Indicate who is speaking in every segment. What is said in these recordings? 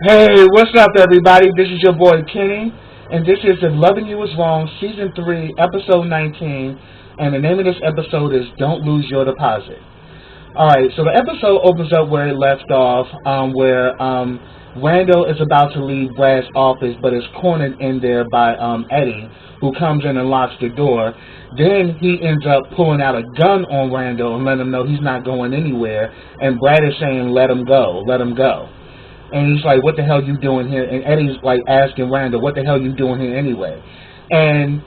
Speaker 1: Hey, what's up, everybody? This is your boy Kenny, and this is If Loving You Is Wrong, Season 3, Episode 19, and the name of this episode is Don't Lose Your Deposit. Alright, so the episode opens up where it left off, where Randall is about to leave Brad's office, but is cornered in there by Eddie, who comes in and locks the door. Then he ends up pulling out a gun on Randall and letting him know he's not going anywhere, and Brad is saying, let him go, let him go. And he's like, what the hell you doing here? And Eddie's like asking Randall, what the hell you doing here anyway? And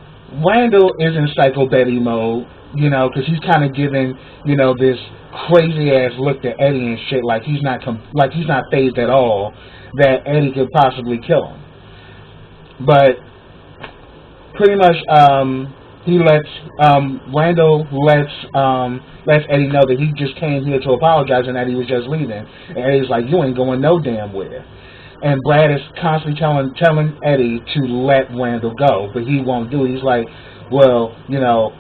Speaker 1: Randall is in Psycho Betty mode, you know, because he's kind of giving, you know, this crazy ass look to Eddie and shit, like he's not fazed at all that Eddie could possibly kill him. But pretty much, he lets Randall lets Eddie know that he just came here to apologize and that he was just leaving. And Eddie's like, you ain't going no damn where. And Brad is constantly telling Eddie to let Randall go, but he won't do it. He's like, well, you know,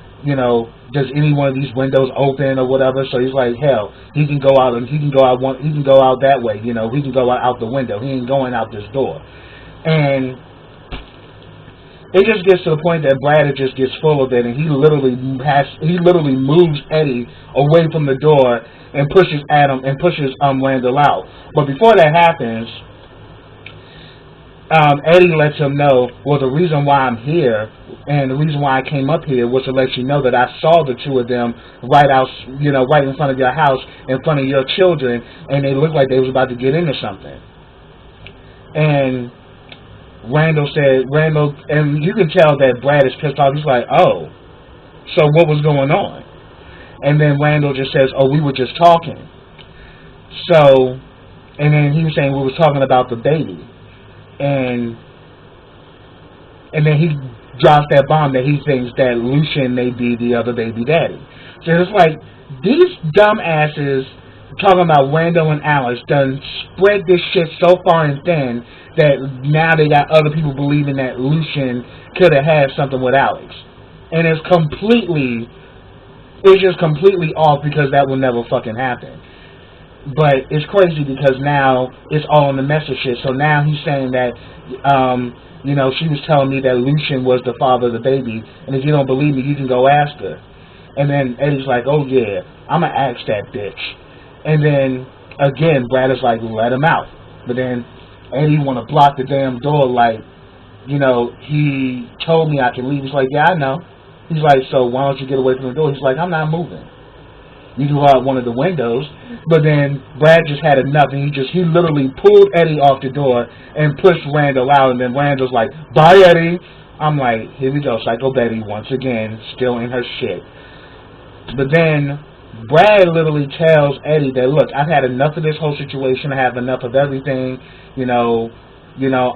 Speaker 1: does any one of these windows open or whatever? So he's like, hell, he can go out that way, you know, he can go out the window. He ain't going out this door. And it just gets to the point that Brad just gets full of it, and he literally moves Eddie away from the door and pushes Randall out. But before that happens, Eddie lets him know, well, the reason why I'm here and the reason why I came up here was to let you know that I saw the two of them right in front of your house, in front of your children, and they looked like they was about to get into something. And Randall, and you can tell that Brad is pissed off. He's like, oh, so what was going on? And then Randall just says, oh, we were just talking. So, and then he was saying we was talking about the baby. And then he drops that bomb that he thinks that Lucian may be the other baby daddy. So it's like, these dumbasses talking about Randall and Alex done spread this shit so far and thin that now they got other people believing that Lucian could have had something with Alex. And it's just completely off, because that will never fucking happen. But it's crazy because now it's all in the message shit. So now he's saying that, you know, she was telling me that Lucian was the father of the baby, and if you don't believe me, you can go ask her. And then Eddie's like, oh yeah, I'm gonna ask that bitch. And then again, Brad is like, let him out. But then Eddie want to block the damn door, like, you know, he told me I can leave. He's like, yeah, I know. He's like, so why don't you get away from the door? He's like, I'm not moving. You can go out one of the windows. But then Brad just had enough, and he literally pulled Eddie off the door and pushed Randall out. And then Randall's like, bye, Eddie. I'm like, here we go, Psycho Betty once again, still in her shit. But then Brad literally tells Eddie that, look, I've had enough of this whole situation. I have enough of everything. You know,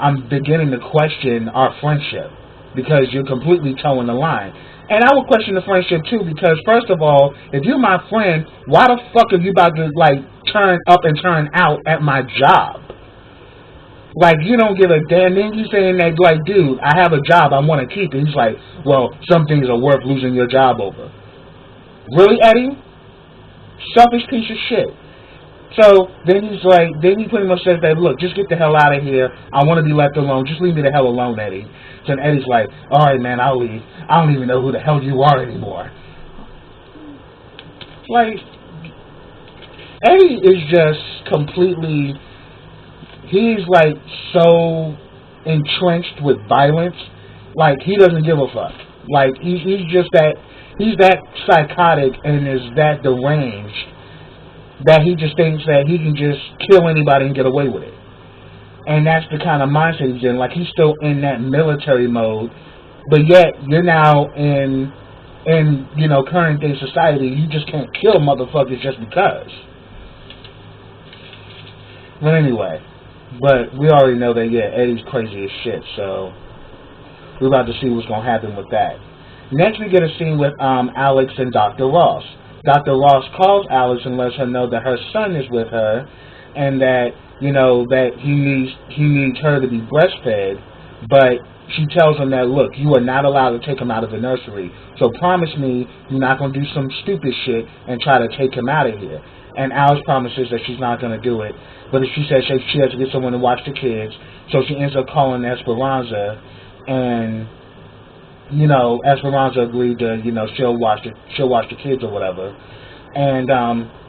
Speaker 1: I'm beginning to question our friendship because you're completely towing the line. And I would question the friendship too, because first of all, if you're my friend, why the fuck are you about to like turn up and turn out at my job? Like, you don't give a damn. Then you saying that, like, dude, I have a job, I want to keep it. He's like, well, some things are worth losing your job over. Really, Eddie? Selfish piece of shit. So then he pretty much says that, look, just get the hell out of here. I want to be left alone. Just leave me the hell alone, Eddie. So then Eddie's like, all right, man, I'll leave. I don't even know who the hell you are anymore. Like, Eddie is just completely, he's like so entrenched with violence. Like, he doesn't give a fuck. Like, he's that psychotic and is that deranged that he just thinks that he can just kill anybody and get away with it. And that's the kind of mindset he's in. Like, he's still in that military mode, but yet you're now in you know, current day society. You just can't kill motherfuckers just because. But anyway, but we already know that, yeah, Eddie's crazy as shit, so we're about to see what's going to happen with that. Next, we get a scene with Alex and Dr. Ross. Dr. Ross calls Alex and lets her know that her son is with her, and that, you know, that he needs her to be breastfed, but she tells him that, look, you are not allowed to take him out of the nursery, so promise me you're not going to do some stupid shit and try to take him out of here. and Alice promises that she's not going to do it. But she says she has to get someone to watch the kids, so she ends up calling Esperanza, and Esperanza agreed to she'll watch the kids or whatever, and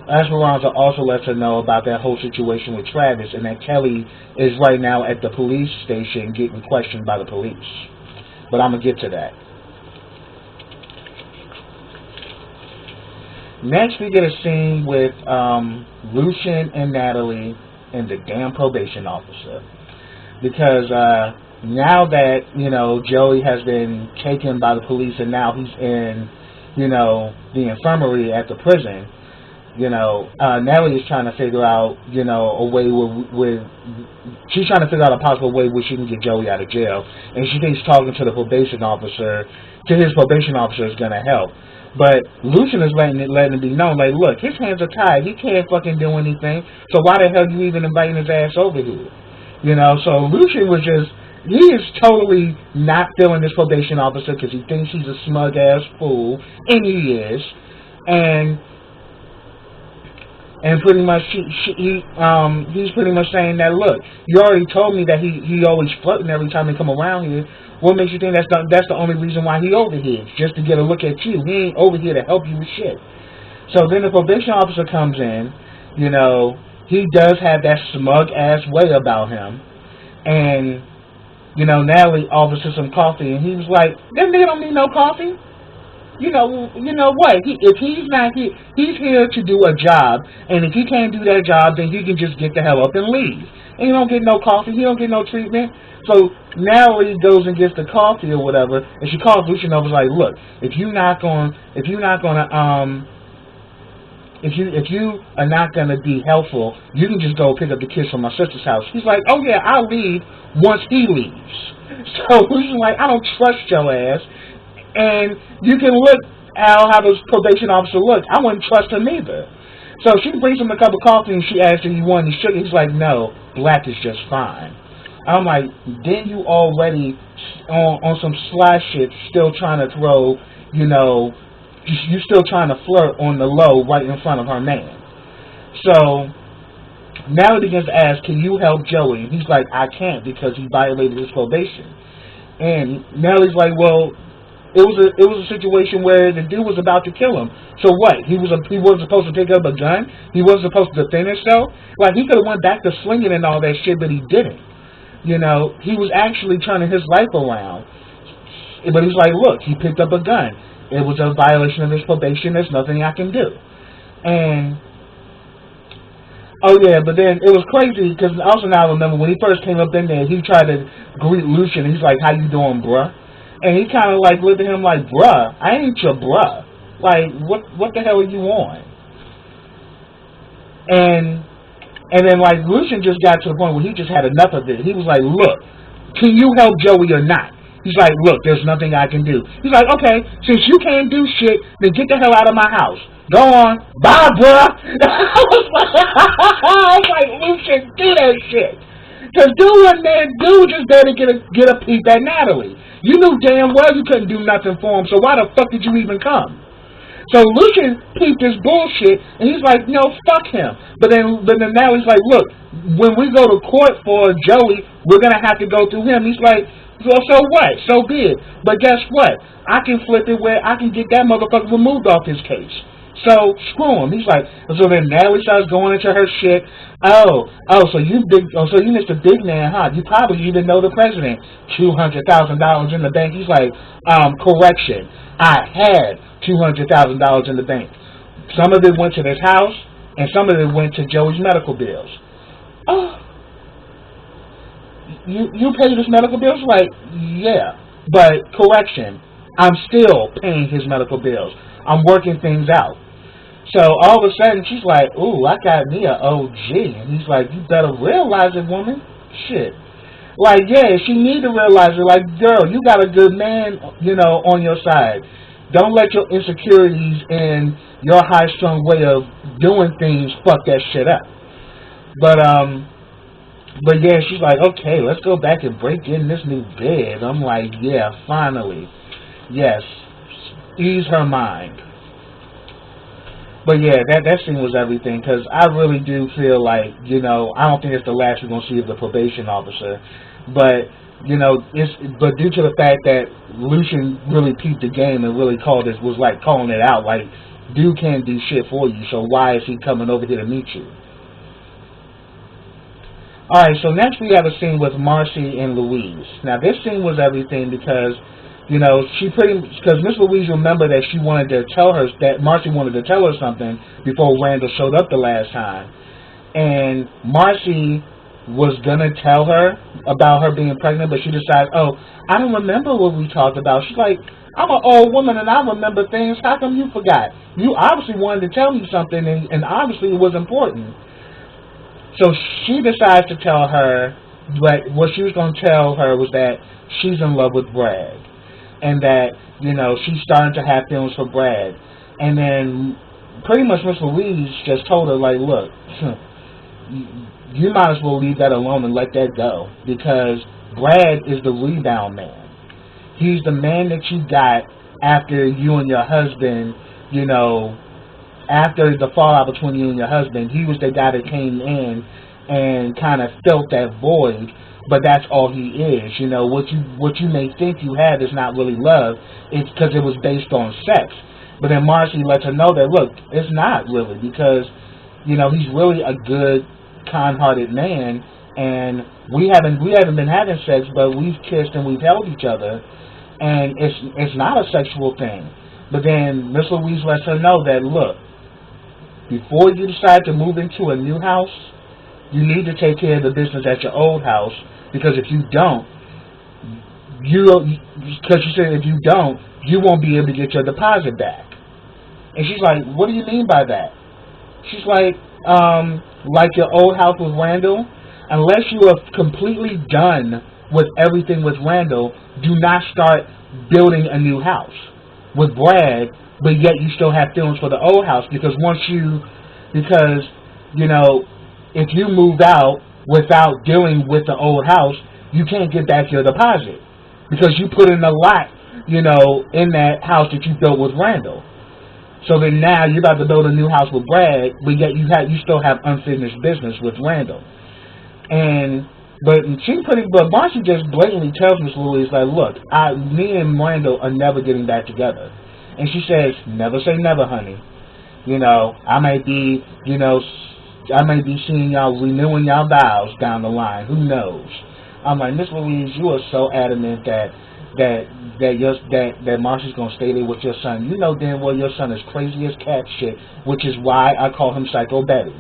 Speaker 1: Esperanza also lets her know about that whole situation with Travis, and that Kelly is right now at the police station getting questioned by the police. But I'm gonna get to that. Next, we get a scene with Lucian and Natalie and the damn probation officer. Because now that, Joey has been taken by the police and now he's in, the infirmary at the prison, Natalie is trying to figure out, a way she's trying to figure out a possible way where she can get Joey out of jail. And she thinks talking to his probation officer is going to help. But Lucian is letting it be known, like, look, his hands are tied. He can't fucking do anything. So why the hell you even inviting his ass over here? So Lucian he is totally not feeling this probation officer because he thinks he's a smug-ass fool. And he is. And pretty much he's pretty much saying that, look, you already told me that he always flirting every time he come around here. What makes you think that's the only reason why he over here? Just to get a look at you. He ain't over here to help you with shit. So then the probation officer comes in. He does have that smug ass way about him. And Natalie offers him some coffee, and he was like, "That nigga don't need no coffee. You know what? If he's not here, he's here to do a job, and if he can't do that job, then he can just get the hell up and leave. And he don't get no coffee, he don't get no treatment." So Natalie goes and gets the coffee or whatever, and she calls Lucian over, like, "Look, if you are not gonna be helpful, you can just go pick up the kids from my sister's house." He's like, "Oh yeah, I'll leave once he leaves." So Lucian's like, "I don't trust your ass." And you can look at how this probation officer look. I wouldn't trust him either. So she brings him a cup of coffee and she asks if he wanted any sugar. He's like, "No, black is just fine." I'm like, then you already on some sly shit, still trying to throw, you still trying to flirt on the low right in front of her man. So now he begins to ask, "Can you help Joey?" And he's like, "I can't because he violated his probation." And Nellie's like, "Well, it was a situation where the dude was about to kill him. So what? He wasn't supposed to pick up a gun? He wasn't supposed to defend himself? Like, he could have went back to slinging and all that shit, but he didn't. He was actually turning his life around. But he's like, look, he picked up a gun. It was a violation of his probation. There's nothing I can do." And oh yeah, but then it was crazy because also now I remember when he first came up in there, he tried to greet Lucian. He's like, "How you doing, bruh?" And he kind of like looked at him like, "Bruh, I ain't your bruh. Like, what the hell are you on?" And then like Lucian just got to the point where he just had enough of it. He was like, "Look, can you help Joey or not?" He's like, "Look, there's nothing I can do." He's like, "Okay, since you can't do shit, then get the hell out of my house. Go on. Bye, bruh." I was like, Lucian, do that shit. Because dude just there to get a peep at Natalie. You knew damn well you couldn't do nothing for him, so why the fuck did you even come? So Lucian peeped this bullshit, and he's like, "No, fuck him." But then Natalie's like, "Look, when we go to court for Joey, we're going to have to go through him." He's like, "Well, so what? So be it. But guess what? I can flip it where I can get that motherfucker removed off his case. So screw him." He's like, so then Natalie starts going into her shit. So you Mr. Big Man, huh? You probably even know the president. $200,000 in the bank. He's like, correction. I had $200,000 in the bank. Some of it went to this house, and some of it went to Joey's medical bills. Oh, you pay his medical bills? Like, yeah, but correction. I'm still paying his medical bills. I'm working things out. So all of a sudden, she's like, "Ooh, I got me a OG." And he's like, "You better realize it, woman." Shit. Like, yeah, she need to realize it. Like, girl, you got a good man, on your side. Don't let your insecurities and your high-strung way of doing things fuck that shit up. But yeah, she's like, "Okay, let's go back and break in this new bed." I'm like, yeah, finally. Yes. Ease her mind. But yeah, that scene was everything, because I really do feel like, I don't think it's the last we're going to see of the probation officer. But, but due to the fact that Lucian really peeped the game and really was like calling it out, like, dude can't do shit for you, so why is he coming over here to meet you? Alright, so next we have a scene with Marcy and Louise. Now this scene was everything because, because Miss Louise remembered that she wanted to tell her, that Marcy wanted to tell her something before Randall showed up the last time. And Marcy was going to tell her about her being pregnant, but she decided, I don't remember what we talked about. She's like, I'm an old woman and I remember things. How come you forgot? You obviously wanted to tell me something, and obviously it was important. So she decides to tell her, but what she was going to tell her was that she's in love with Brad. And that, she's starting to have feelings for Brad. And then pretty much Miss Louise just told her, like, look, you might as well leave that alone and let that go. Because Brad is the rebound man. He's the man that you got after you and your husband, after the fallout between you and your husband. He was the guy that came in and kind of filled that void. But that's all he is. What you may think you have is not really love. It's because it was based on sex. But then Marcy lets her know that, look, it's not really, because, he's really a good, kind-hearted man, and we haven't been having sex, but we've kissed and we've held each other, and it's not a sexual thing. But then Miss Louise lets her know that, look, before you decide to move into a new house, you need to take care of the business at your old house. Because if you don't, because she said if you don't, you won't be able to get your deposit back. And she's like, what do you mean by that? She's like your old house with Randall, unless you are completely done with everything with Randall, do not start building a new house with Brad, but yet you still have feelings for the old house, because if you move out without dealing with the old house, you can't get back your deposit, because you put in a lot, in that house that you built with Randall. So then now you're about to build a new house with Brad, but yet you still have unfinished business with Randall. But Marcy just blatantly tells Miss Louise, like, look, me and Randall are never getting back together. And she says, never say never, honey. I might be seeing y'all renewing y'all vows down the line. Who knows? I'm like, Miss Louise, you are so adamant that Marcy's gonna stay there with your son. You know damn well your son is crazy as cat shit, which is why I call him Psycho Betty.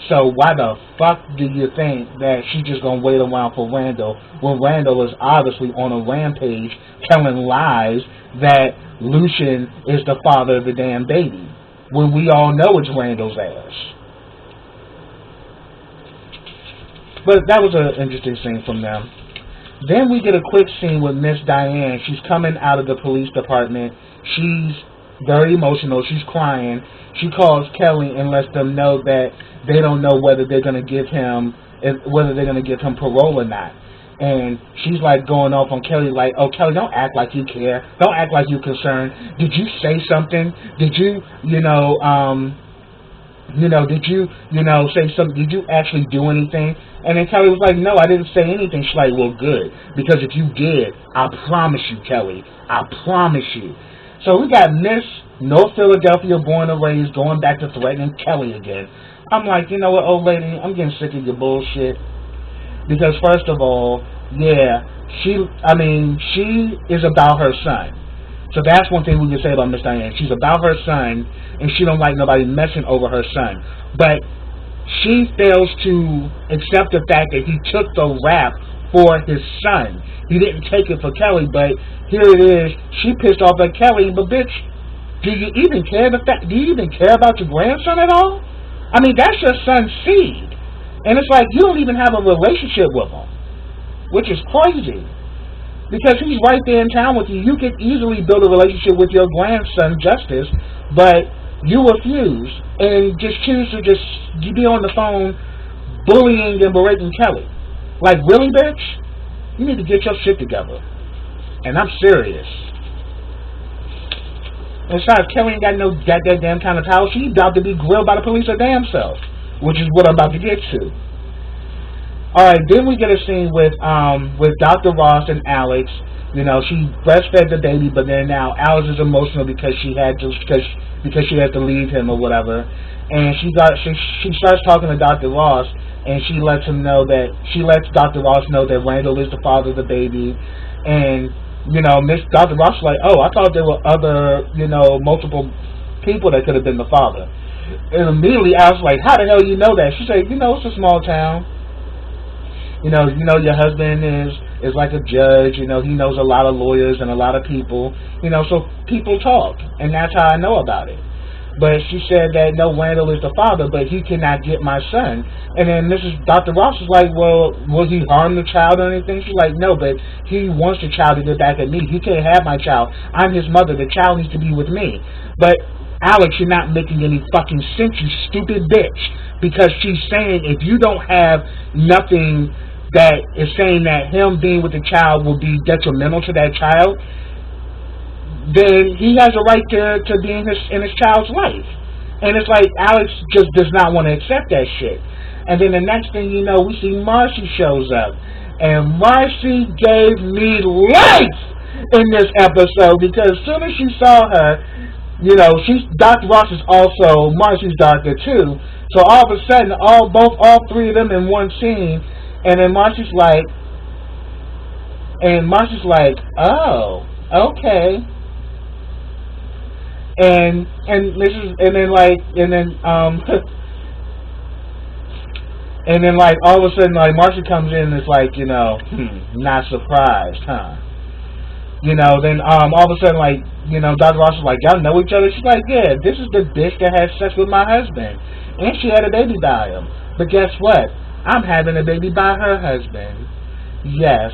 Speaker 1: So why the fuck do you think that she's just gonna wait around for Randall when Randall is obviously on a rampage telling lies that Lucian is the father of the damn baby, when we all know it's Randall's ass? But that was an interesting scene from them. Then we get a quick scene with Miss Diane. She's coming out of the police department. She's very emotional. She's crying. She calls Kelly and lets them know that they don't know whether they're going to give him parole or not. And she's like going off on Kelly, like, oh, Kelly, don't act like you care. Don't act like you're concerned. Did you say something? Did you, say something? Did you actually do anything? And then Kelly was like, no, I didn't say anything. She's like, well, good. Because if you did, I promise you, Kelly, I promise you. So we got Miss North Philadelphia born and raised going back to threatening Kelly again. I'm like, you know what, old lady, I'm getting sick of your bullshit. Because first of all, yeah, she is about her son. So that's one thing we can say about Miss Diane. She's about her son, and she don't like nobody messing over her son. But she fails to accept the fact that he took the rap for his son. He didn't take it for Kelly, but here it is. She pissed off at Kelly, but bitch, do you even care about your grandson at all? I mean, that's your son's seed. And it's like, you don't even have a relationship with him, which is crazy. Because he's right there in town with you. You could easily build a relationship with your grandson, Justice, but you refuse and just choose to be on the phone bullying and berating Kelly. Like, really, bitch? You need to get your shit together. And I'm serious. And besides, Kelly ain't got no that damn kind of power. She about to be grilled by the police her damn self, which is what I'm about to get to. Alright, then we get a scene with Dr. Ross and Alex. You know, she breastfed the baby, but then now Alex is emotional because she had to leave him or whatever. And she starts talking to Dr. Ross, and she lets Dr. Ross know that Randall is the father of the baby. And you know, Dr. Ross is like, oh, I thought there were other, you know, multiple people that could have been the father. And immediately I was like, how the hell you know that? She said, you know, it's a small town. You know, your husband is like a judge. You know, he knows a lot of lawyers and a lot of people. You know, so people talk, and that's how I know about it. But she said that no, Randall is the father, but he cannot get my son. And then Dr. Ross is like, well, will he harm the child or anything? She's like, no, but he wants the child to get back at me. He can't have my child. I'm his mother. The child needs to be with me. But Alex, you're not making any fucking sense, you stupid bitch. Because she's saying if you don't have nothing that is saying that him being with the child will be detrimental to that child, then he has a right to be in his child's life. And it's like Alex just does not want to accept that shit. And then the next thing you know, we see Marcy shows up. And Marcy gave me life in this episode, because as soon as she saw her, you know, Dr. Ross is also Marcy's doctor too. So all of a sudden, all three of them in one scene, and then Marcy's like, oh, okay. And then all of a sudden, like, Marcy comes in and is like, you know, not surprised, huh? You know, then all of a sudden, like, you know, Dr. Ross is like, y'all know each other? She's like, yeah, this is the bitch that had sex with my husband, and she had a baby by him. But guess what? I'm having a baby by her husband. Yes,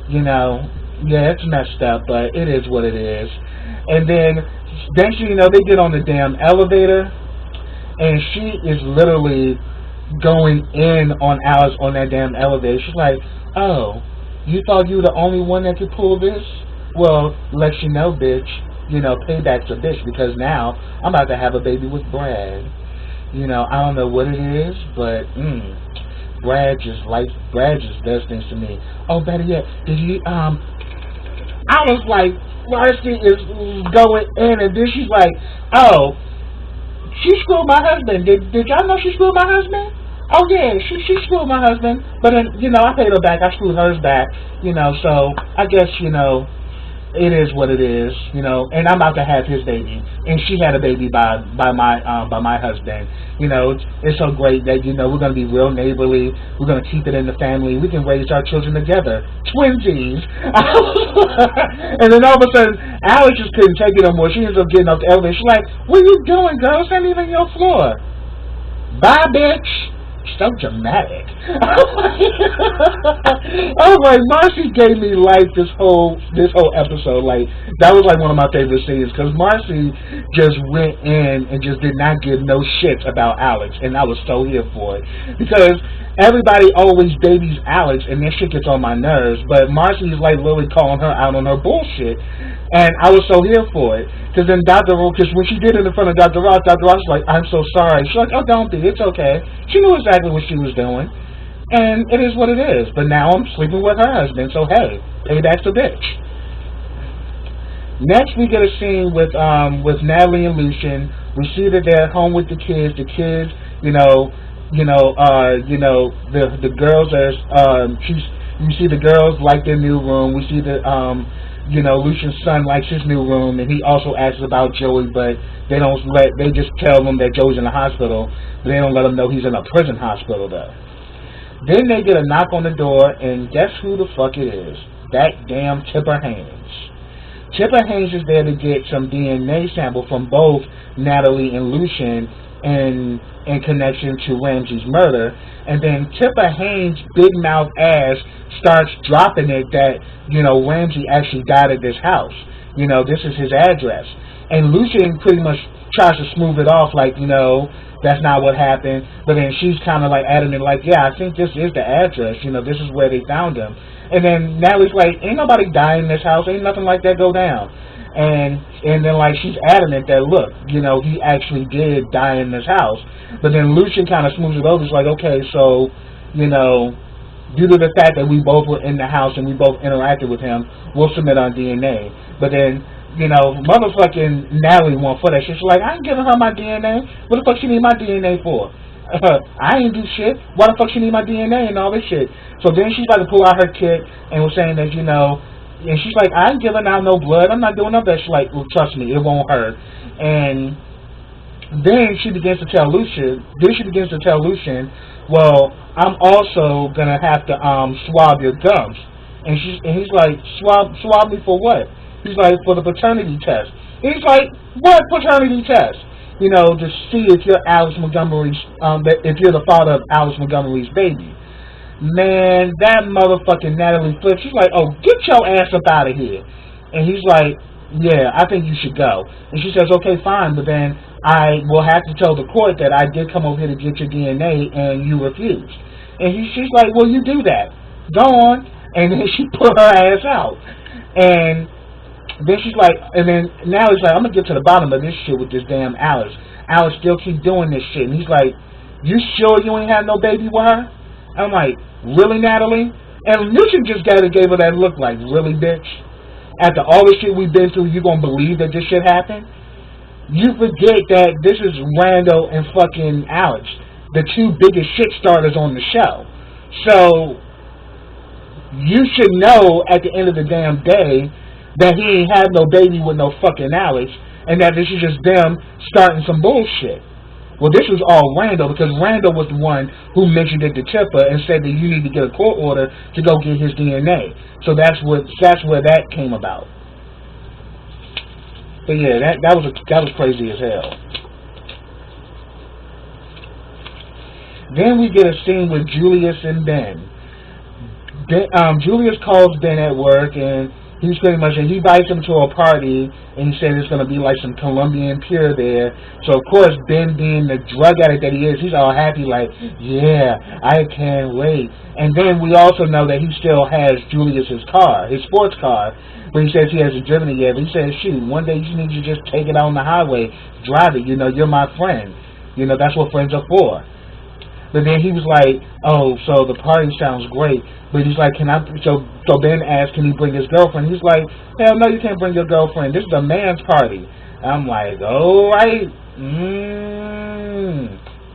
Speaker 1: you know, yeah, it's messed up, but it is what it is. And then you know, they get on the damn elevator, and she is literally going in on Alice on that damn elevator. She's like, oh, you thought you were the only one that could pull this? Well, let you know, bitch. You know, payback's a bitch, because now I'm about to have a baby with Brad. You know, I don't know what it is, but Brad just does things to me. Oh, better yet, I was like, Marcy is going in, and then she's like, oh, she screwed my husband. Did y'all know she screwed my husband? Oh yeah, she screwed my husband, but then, you know, I paid her back. I screwed hers back, you know. So I guess, you know, it is what it is, you know. And I'm about to have his baby, and she had a baby by my husband. You know, it's so great that, you know, we're gonna be real neighborly. We're gonna keep it in the family. We can raise our children together, twinsies. And then all of a sudden, Alex just couldn't take it no more. She ends up getting off the elevator. She's like, "What are you doing, girl? It's not even your floor." Bye, bitch. So dramatic. Oh my, Marcy gave me life this whole episode. Like, that was like one of my favorite scenes, because Marcy just went in and just did not give no shit about Alex, and I was so here for it, because everybody always babies Alex, and that shit gets on my nerves. But Marcy is like literally calling her out on her bullshit, and I was so here for it. Because then because when she did it in front of Dr. Ross was like, I'm so sorry. She's like, oh, don't be, it's okay. She knew exactly what she was doing, and it is what it is. But now I'm sleeping with her husband, so hey, payback's a bitch. Next, we get a scene with Natalie and Lucian. We see that they're home with the kids. The kids, the girls are. You see the girls like their new room. We see that Lucian's son likes his new room, and he also asks about Joey, but they just tell him that Joey's in the hospital, but they don't let him know he's in a prison hospital though. Then they get a knock on the door, and guess who the fuck it is? That damn Tipper Haynes. Tipper Haynes is there to get some DNA sample from both Natalie and Lucian in connection to Ramsey's murder, and then Tipper Haynes' big mouth ass starts dropping it that, Ramsey actually died at this house. This is his address. And Lucian pretty much tries to smooth it off like, that's not what happened. But then she's kind of like adamant, like, yeah, I think this is the address. This is where they found him. And then Natalie's like, ain't nobody dying in this house. Ain't nothing like that go down. And then like she's adamant that look, you know, he actually did die in this house. But then Lucian kind of smooths it over. It's like, okay, so, you know, due to the fact that we both were in the house and we both interacted with him, we'll submit our DNA. But then, you know, motherfucking Natalie won't for that shit. She's like, I ain't giving her my DNA. What the fuck she need my DNA for? I ain't do shit. Why the fuck she need my DNA and all this shit? So then she's about to pull out her kit and was saying that, you know, and she's like, I ain't giving out no blood. I'm not doing none of that. She's like, well, trust me, it won't hurt. And then she begins to tell Lucian, well, I'm also gonna have to swab your gums. And he's like, swab me for what? He's like, for the paternity test. And he's like, what paternity test? You know, to see if you're Alice Montgomery's, if you're the father of Alice Montgomery's baby. Man, that motherfucking Natalie flips. She's like, oh, get your ass up out of here. And he's like, yeah, I think you should go. And she says, okay, fine, but then I will have to tell the court that I did come over here to get your DNA and you refused. And she's like, well, you do that. Go on. And then she put her ass out. And then she's like, and then now he's like, I'm going to get to the bottom of this shit with this damn Alice. Alice still keep doing this shit. And he's like, you sure you ain't had no baby with her? I'm like, really, Natalie? And Lucian just gave her that look like, really, bitch? After all the shit we've been through, you gonna believe that this shit happened? You forget that this is Randall and fucking Alex, the two biggest shit starters on the show. So, you should know at the end of the damn day that he ain't had no baby with no fucking Alex, and that this is just them starting some bullshit. Well, this was all Randall, because Randall was the one who mentioned it to Tipper and said that you need to get a court order to go get his DNA. So that's where that came about. But yeah, that was crazy as hell. Then we get a scene with Julius and Ben. Julius calls Ben at work, and he's pretty much, and he invites him to a party, and he said it's going to be like some Colombian pure there. So, of course, Ben, being the drug addict that he is, he's all happy, like, yeah, I can't wait. And then we also know that he still has Julius's car, his sports car, but he says he hasn't driven it yet. But he says, shoot, one day you need to just take it on the highway, drive it, you know, you're my friend. You know, that's what friends are for. But then he was like, oh, so the party sounds great. But he's like, can I, so Ben asked, can he bring his girlfriend? He's like, hell no, you can't bring your girlfriend. This is a man's party. I'm like, all right.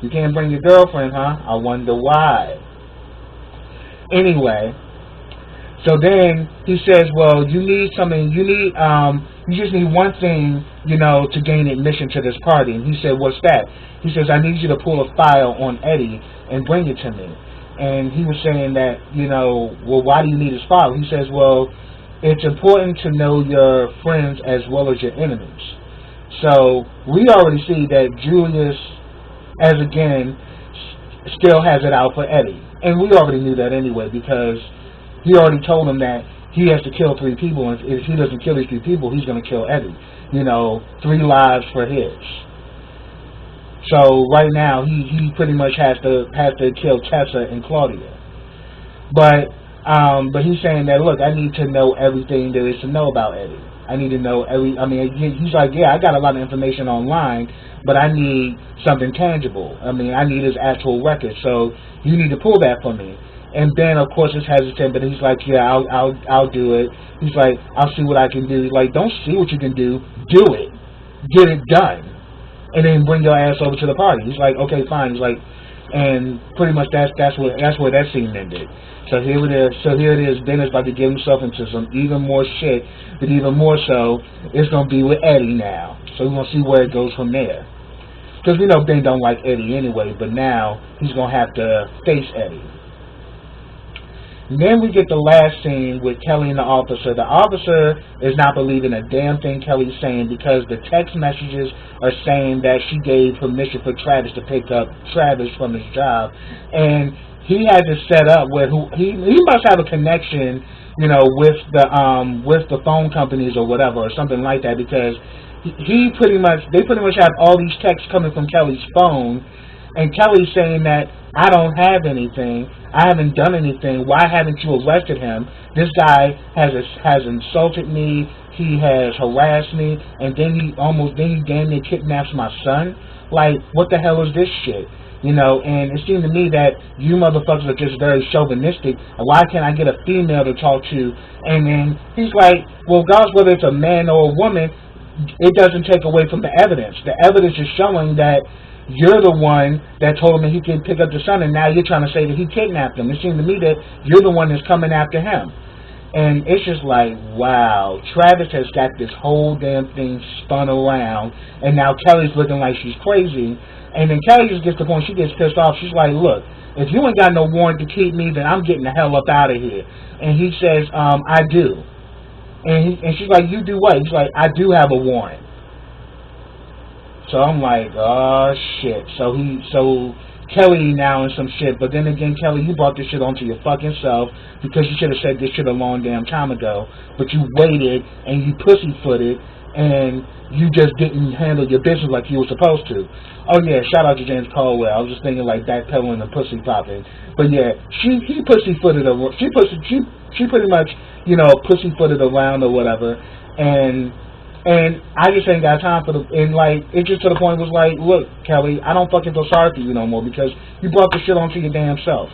Speaker 1: You can't bring your girlfriend, huh? I wonder why. Anyway, so then he says, well, you need something, you just need one thing, you know, to gain admission to this party. And he said, what's that? He says, I need you to pull a file on Eddie and bring it to me. And he was saying that, you know, well, why do you need his file? He says, well, it's important to know your friends as well as your enemies. So we already see that Julius, as again, still has it out for Eddie. And we already knew that anyway, because he already told him that he has to kill 3 people, and if he doesn't kill these 3 people, he's going to kill Eddie. You know, 3 lives for his. So right now, he pretty much has to kill Tessa and Claudia. But he's saying that, look, I need to know everything there is to know about Eddie. I need to know he's like, yeah, I got a lot of information online, but I need something tangible. I mean, I need his actual record, so you need to pull that for me. And Ben, of course, is hesitant, but he's like, yeah, I'll do it. He's like, I'll see what I can do. He's like, don't see what you can do. Do it. Get it done. And then bring your ass over to the party. He's like, okay, fine. He's like, and pretty much that's where that scene ended. So here it is. Ben is about to get himself into some even more shit, but even more so, it's going to be with Eddie now. So we're going to see where it goes from there. Because we know Ben don't like Eddie anyway, but now he's going to have to face Eddie. And then we get the last scene with Kelly and the officer. The officer is not believing a damn thing Kelly's saying, because the text messages are saying that she gave permission for Travis to pick up Travis from his job. And he had to set up where he must have a connection, you know, with the phone companies or whatever, or something like that, because they pretty much have all these texts coming from Kelly's phone, And Kelly's saying that I don't have anything. I haven't done anything. Why haven't you arrested him? This guy has insulted me. He has harassed me, and then he damn near kidnaps my son. Like, what the hell is this shit? You know, and it seemed to me that you motherfuckers are just very chauvinistic. Why can't I get a female to talk to? And then he's like, well, regardless whether it's a man or a woman, it doesn't take away from the evidence. The evidence is showing that you're the one that told him that he could pick up the son, and now you're trying to say that he kidnapped him. It seemed to me that you're the one that's coming after him. And it's just like, wow, Travis has got this whole damn thing spun around, and now Kelly's looking like she's crazy. And then Kelly just gets to the point, she gets pissed off. She's like, look, if you ain't got no warrant to keep me, then I'm getting the hell up out of here. And he says, I do. And she's like, you do what? He's like, I do have a warrant. So I'm like, oh shit. So Kelly now in some shit. But then again, Kelly, you brought this shit onto your fucking self because you should have said this shit a long damn time ago. But you waited and you pussyfooted and you just didn't handle your business like you were supposed to. Oh yeah, shout out to James Caldwell. I was just thinking like backpedaling and pussy popping. But yeah, he pussyfooted her. She pretty much, you know, pussyfooted around or whatever. And I just ain't got time for and like, it just to the point was like, look, Kelly, I don't fucking feel sorry for you no more because you brought the shit onto your damn self.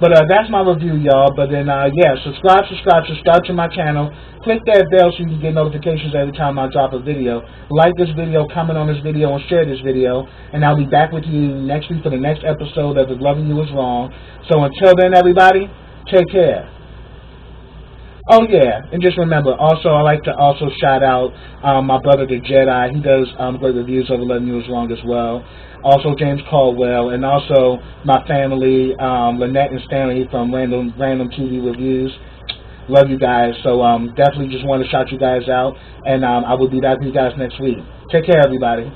Speaker 1: But that's my review, y'all. But then, yeah, subscribe to my channel. Click that bell so you can get notifications every time I drop a video. Like this video, comment on this video, and share this video. And I'll be back with you next week for the next episode of If Loving You Is Wrong. So until then, everybody, take care. Oh yeah, and just remember, also I like to also shout out my brother the Jedi. He does great reviews of 11 Years Wrong as well. Also James Caldwell, and also my family, Lynette and Stanley from Random TV Reviews. Love you guys. So definitely just want to shout you guys out, and I will be back with you guys next week. Take care, everybody.